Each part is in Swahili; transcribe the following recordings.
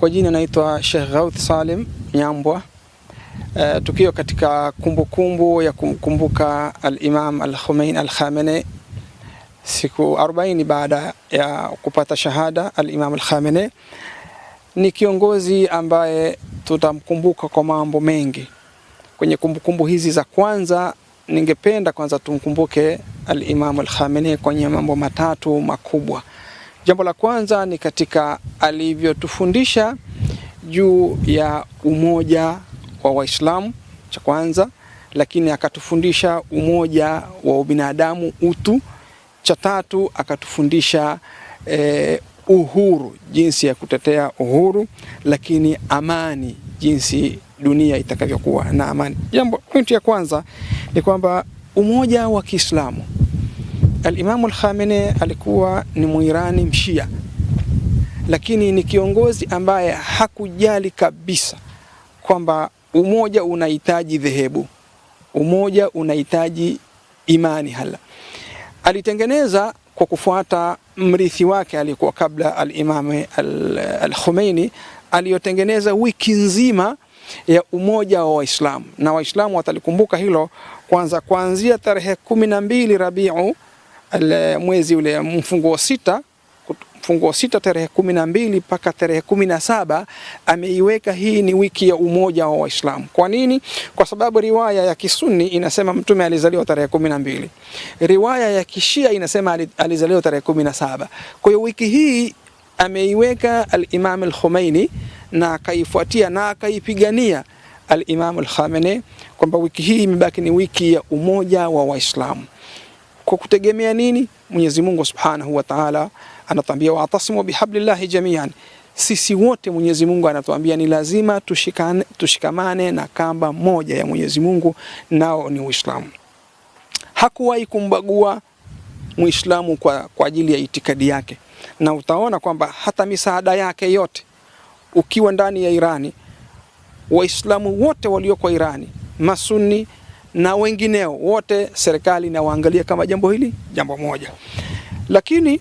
Kwa jina naitwa Sheikh Ghawth Salim Nyambwa. Tukio katika kumbukumbu ya kumkumbuka al-Imam al-Khomeini al-Khamenei, siku 40 baada ya kupata shahada. Al-Imam al-Khamenei ni kiongozi ambaye tutamkumbuka kwa mambo mengi. Kwenye kumbukumbu hizi za kwanza, ningependa kwanza tumkumbuke al-Imam al-Khamenei kwenye mambo matatu makubwa. Jambo la kwanza ni katika alivyotufundisha juu ya umoja wa Waislamu, cha kwanza, lakini akatufundisha umoja wa binadamu, utu. Cha tatu, akatufundisha uhuru, jinsi ya kutetea uhuru, lakini amani, jinsi dunia itakavyokuwa na amani. Pointi ya kwanza ni kwamba umoja wa Kiislamu. Al-Imam al-Khamenei alikuwa ni Muirani mshia, lakini ni kiongozi ambaye hakujali kabisa kwamba umoja unahitaji dhehebu, umoja unahitaji imani. Alitengeneza kwa kufuata mrithi wake aliyekuwa kabla al-Imam al-Khomeini, aliyotengeneza wiki nzima ya umoja wa Waislamu, na Waislamu watalikumbuka hilo kwanza kuanzia tarehe 12 Rabiu, mwezi ule mfunguo 6 tarehe 12 mpaka tarehe 17 ameiweka hii ni wiki ya umoja wa Waislamu. Kwa nini? Kwa sababu riwaya ya Kisunni inasema Mtume alizaliwa tarehe 12. Riwaya ya Kishia inasema alizaliwa tarehe 17. Kwa hiyo wiki hii ameiweka al-Imam al-Khomeini na akaifuatia na akaipigania al-Imam al-Khamenei kwamba wiki hii imebaki ni wiki ya umoja wa Waislamu. Kwa kutegemea nini? Mwenyezi Mungu Subhanahu wa Ta'ala anatuambia wa'tasimu bihablillahi jami'an. Sisi wote Mwenyezi Mungu anatuambia ni lazima tushikamane na kamba moja ya Mwenyezi Mungu, nao ni Uislamu. Hakuwahi kumbagua Muislamu kwa ajili ya itikadi yake, na utaona kwamba hata misaada yake yote, ukiwa ndani ya Irani, Waislamu wote walioko Irani, Masunni na wengineo wote, serikali na waangalia kama jambo hili jambo moja. Lakini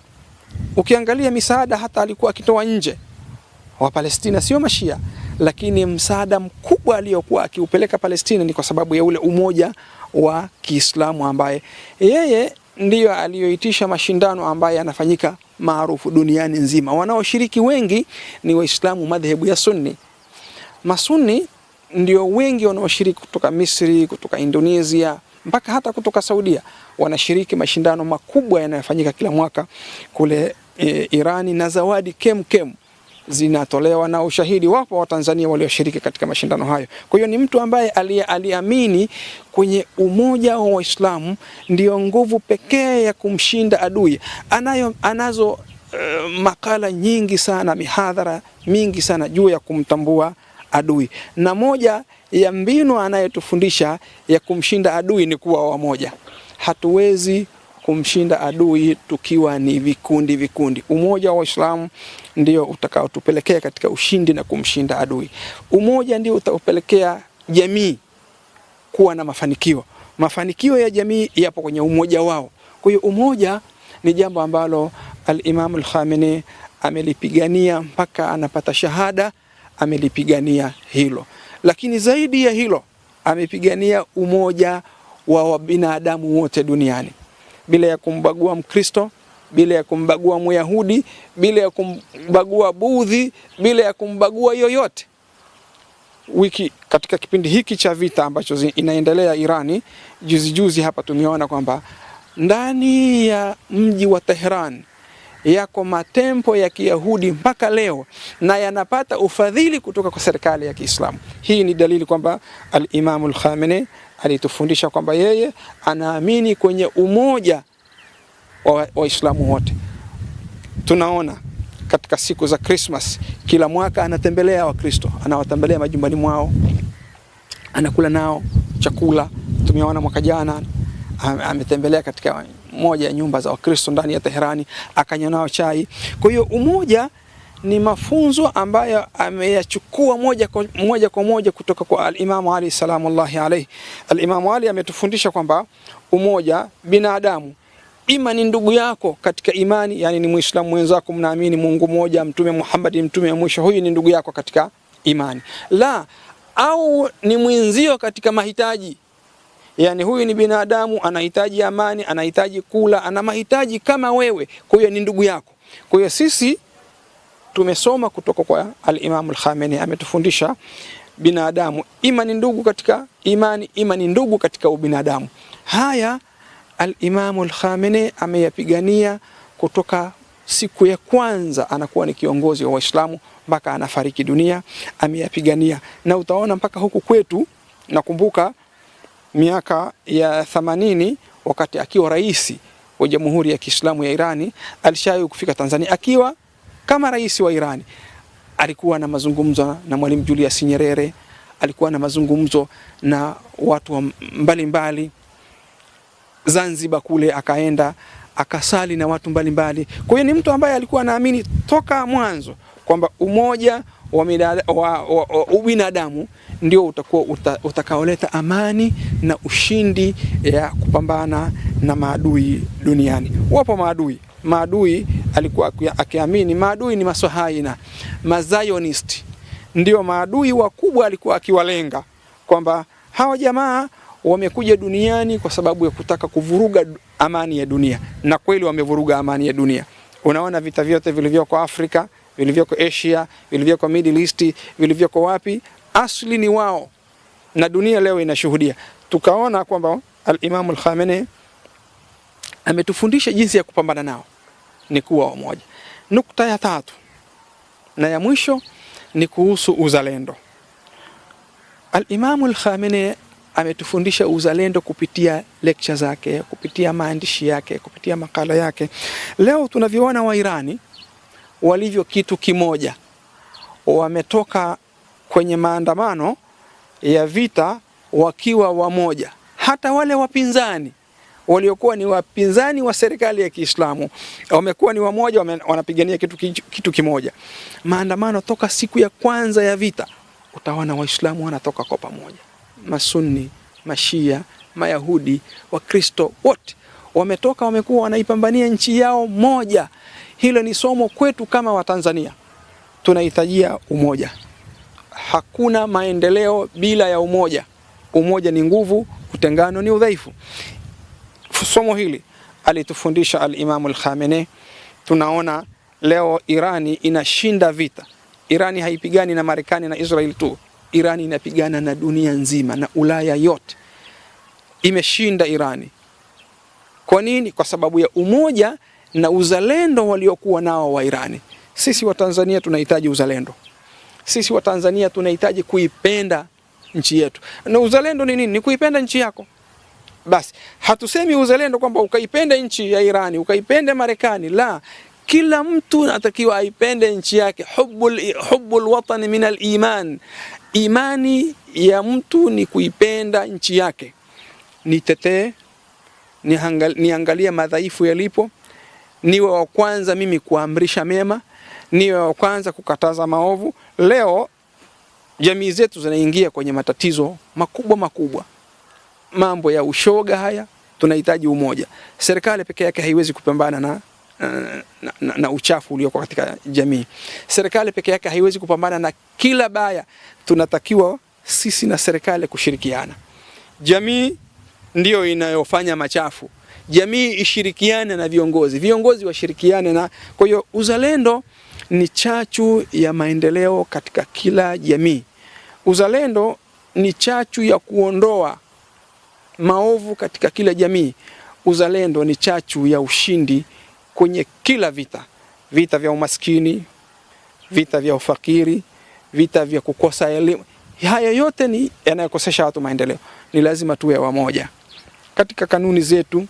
ukiangalia misaada hata alikuwa akitoa nje wa Palestina, sio Mashia, lakini msaada mkubwa aliyokuwa akiupeleka Palestina ni kwa sababu ya ule umoja wa Kiislamu, ambaye yeye ndiyo aliyoitisha mashindano ambaye yanafanyika maarufu duniani nzima. Wanaoshiriki wengi ni Waislamu madhehebu ya Sunni. Masunni ndio wengi wanaoshiriki kutoka Misri, kutoka Indonesia, mpaka hata kutoka Saudia. Wanashiriki mashindano makubwa yanayofanyika kila mwaka kule Irani, na zawadi kem zinatolewa, na ushahidi wapo wa Tanzania walioshiriki katika mashindano hayo. Kwa hiyo ni mtu ambaye aliamini kwenye umoja wa Waislamu ndio nguvu pekee ya kumshinda adui. Anazo makala nyingi sana, mihadhara mingi sana juu ya kumtambua adui, na moja ya mbinu anayetufundisha ya kumshinda adui ni kuwa wamoja. Hatuwezi kumshinda adui tukiwa ni vikundi. Umoja wa Waislamu ndio utakaotupelekea katika ushindi na kumshinda adui. Umoja ndio utaupelekea jamii kuwa na mafanikio. Mafanikio ya jamii yapo kwenye umoja wao. Kwa hiyo umoja ni jambo ambalo al-Imam al-Khamenei amelipigania mpaka anapata shahada, amelipigania hilo. Lakini zaidi ya hilo, amepigania umoja wa binadamu wote duniani, bila ya kumbagua Mkristo, bila ya kumbagua Myahudi, bila ya kumbagua Budhi, bila ya kumbagua yoyote. Katika kipindi hiki cha vita ambacho inaendelea Irani, juzi hapa tumeona kwamba ndani ya mji wa Tehran yako matempo ya Kiyahudi mpaka leo, na yanapata ufadhili kutoka kwa serikali ya Kiislamu. Hii ni dalili kwamba al-Imam al-Khamenei alitufundisha kwamba yeye anaamini kwenye umoja wa Waislamu wote. Tunaona katika siku za Christmas kila mwaka anatembelea Wakristo, anawatembelea majumbani mwao, anakula nao chakula. Tumeona mwaka jana ametembelea katika moja ya nyumba za Wakristo ndani ya Teherani, akanywa nao chai. Kwa hiyo umoja ni mafunzo ambayo ameyachukua moja kwa moja kutoka kwa al-Imam Ali salamullahi alayhi. Al-Imam Ali ametufundisha kwamba umoja, binadamu ima ni ndugu yako katika imani, yani ni Muislamu mwenzako, mnaamini Mungu mmoja, Mtume Muhammad ni mtume wa mwisho, huyu ni ndugu yako katika imani. La, au ni mwenzio katika mahitaji, yani huyu ni binadamu, anahitaji amani, anahitaji kula, ana mahitaji kama wewe, kwa hiyo ni ndugu yako. Kwa hiyo sisi tumesoma kutoka kwa al-Imam al-Khamenei, ametufundisha binadamu ima ni ndugu katika imani, ima ni ndugu katika ubinadamu. Haya al-Imam al-Khamenei ameyapigania kutoka siku ya kwanza anakuwa ni kiongozi wa Waislamu mpaka anafariki dunia, ameyapigania. Na utaona mpaka huku kwetu, nakumbuka miaka ya 80 wakati akiwa rais wa Jamhuri ya Kiislamu ya Irani, alishawahi kufika Tanzania akiwa kama rais wa Irani. Alikuwa na mazungumzo na Mwalimu Julius Nyerere, alikuwa na mazungumzo na watu mbalimbali. Zanzibar kule akaenda akasali na watu mbalimbali. Kwa hiyo ni mtu ambaye alikuwa anaamini toka mwanzo kwamba umoja wa ubinadamu ndio utakuwa utakaoleta amani na ushindi ya kupambana na maadui duniani. Wapo maadui alikuwa akiamini, maadui ni maswahaina, mazionist, ndio maadui wakubwa alikuwa akiwalenga, kwamba hawa jamaa wamekuja duniani kwa sababu ya kutaka kuvuruga amani ya dunia, na kweli wamevuruga amani ya dunia. Unaona vita vyote vilivyoko Afrika, vilivyoko Asia, vilivyoko Middle East, vilivyoko wapi, asli ni wao, na dunia leo inashuhudia. Tukaona kwamba al-Imam al-Khamenei ametufundisha jinsi ya kupambana nao ni kuwa wamoja. Nukta ya 3 na ya mwisho ni kuhusu uzalendo. Al-Imam al-Khamenei ametufundisha uzalendo kupitia lecture zake, kupitia maandishi yake, kupitia makala yake. Leo tunaviona wa Irani walivyo kitu kimoja, wametoka kwenye maandamano ya vita wakiwa wamoja. Hata wale wapinzani waliokuwa ni wapinzani wa serikali ya Kiislamu wamekuwa ni wamoja, wanapigania kitu kimoja. Maandamano toka siku ya kwanza ya vita, utaona Waislamu wanatoka kwa pamoja. Masunni, Mashia, Mayahudi, Wakristo, wote wametoka, wamekuwa wanaipambania nchi yao moja. Hilo ni somo kwetu kama Watanzania. Tunahitajia umoja. Hakuna maendeleo bila ya umoja. Umoja ni nguvu, utengano ni udhaifu. Somo hili alitufundisha al-Imam al-Khamenei. Tunaona leo Irani inashinda vita. Irani haipigani na Marekani na Israel tu. Irani inapigana na dunia nzima na Ulaya yote. Imeshinda Irani. Kwa nini? Kwa sababu ya umoja na uzalendo waliokuwa nao wa Irani. Sisi wa Tanzania tunahitaji uzalendo. Sisi wa Tanzania tunahitaji kuipenda nchi yetu. Na uzalendo ni nini? Ni kuipenda nchi yako. Basi, hatusemi uzalendo kwamba ukaipenda nchi ya Irani, ukaipenda Marekani, la. Kila mtu anatakiwa aipende nchi yake. Hubbul watan min al-iman. Imani ya mtu ni kuipenda nchi yake. Nitetee, niangalia madhaifu yalipo, niwe wa kwanza mimi kuamrisha mema, niwe wa kwanza kukataza maovu. Leo jamii zetu zinaingia kwenye matatizo makubwa. Mambo ya ushoga haya, tunahitaji umoja. Serikali peke yake haiwezi kupambana na uchafu ulioko katika jamii. Serikali peke yake haiwezi kupambana na kila baya. Tunatakiwa sisi na serikali kushirikiana. Jamii ndio inayofanya machafu. Jamii ishirikiane na viongozi washirikiane na. Kwa hiyo uzalendo ni chachu ya maendeleo katika kila jamii. Uzalendo ni chachu ya kuondoa maovu katika kila jamii. Uzalendo ni chachu ya ushindi kwenye kila vita. Vita vya umaskini, vita vya ufakiri, vita vya kukosa elimu. Haya yote ni yanayokosesha watu maendeleo. Ni lazima tuwe wamoja. Katika kanuni zetu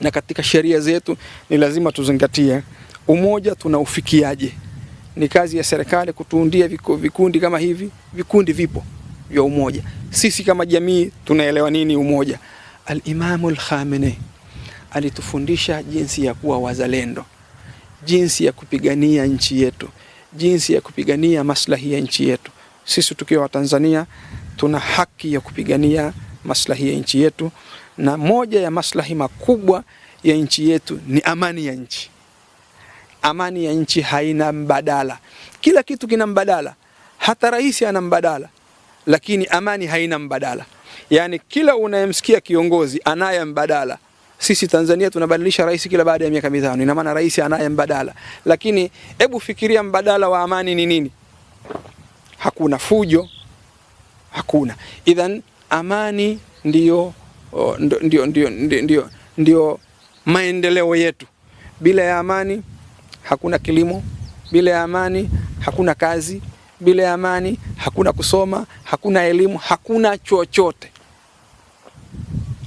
na katika sheria zetu ni lazima tuzingatie umoja tunaufikiaje. Ni kazi ya serikali kutuundia vikundi kama hivi. Vikundi vipo vya umoja. Sisi kama jamii tunaelewa nini umoja. Al-Imam al-Khamenei alitufundisha jinsi ya kuwa wazalendo, jinsi ya kupigania nchi yetu, jinsi ya kupigania maslahi ya nchi yetu. Sisi tukiwa Tanzania tuna haki ya kupigania maslahi ya nchi yetu, na moja ya maslahi makubwa ya nchi yetu ni amani ya nchi. Amani ya nchi haina mbadala. Kila kitu kina mbadala, hata rais ana mbadala, lakini amani haina mbadala. Yani kila unayemsikia kiongozi anaye mbadala. Sisi Tanzania tunabadilisha rais kila baada ya miaka 5. Ina maana rais anaye mbadala. Lakini hebu fikiria mbadala wa amani ni nini? Hakuna. Fujo hakuna. Idhan amani ndio maendeleo yetu. Bila ya amani hakuna kilimo, bila ya amani hakuna kazi, bila ya amani hakuna kusoma, hakuna elimu, hakuna chochote.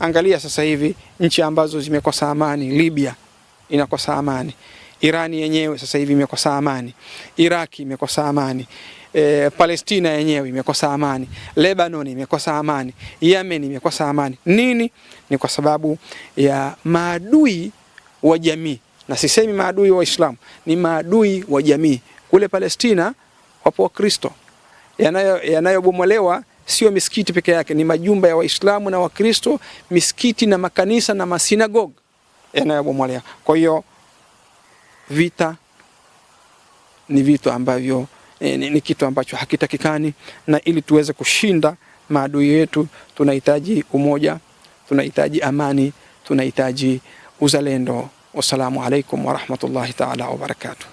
Angalia sasa hivi nchi ambazo zimekosa amani. Libya inakosa amani, Irani yenyewe sasa hivi imekosa amani, Iraki imekosa amani, Palestina yenyewe imekosa amani, Lebanon imekosa amani, Yemen imekosa amani. Nini? Ni kwa sababu ya maadui wa jamii. Na sisemi maadui wa Uislamu, ni maadui wa jamii. Kule Palestina wapo Wakristo. Yanayobomolewa sio misikiti peke yake, ni majumba ya Waislamu na Wakristo, misikiti na makanisa na masinagogi yanayobomolewa. Kwa hiyo vita ni vitu ambavyo ni kitu ambacho hakitakikani, na ili tuweze kushinda maadui yetu tunahitaji umoja, tunahitaji amani, tunahitaji uzalendo. Wassalamu alaikum wa rahmatullahi ta'ala wa barakatuh.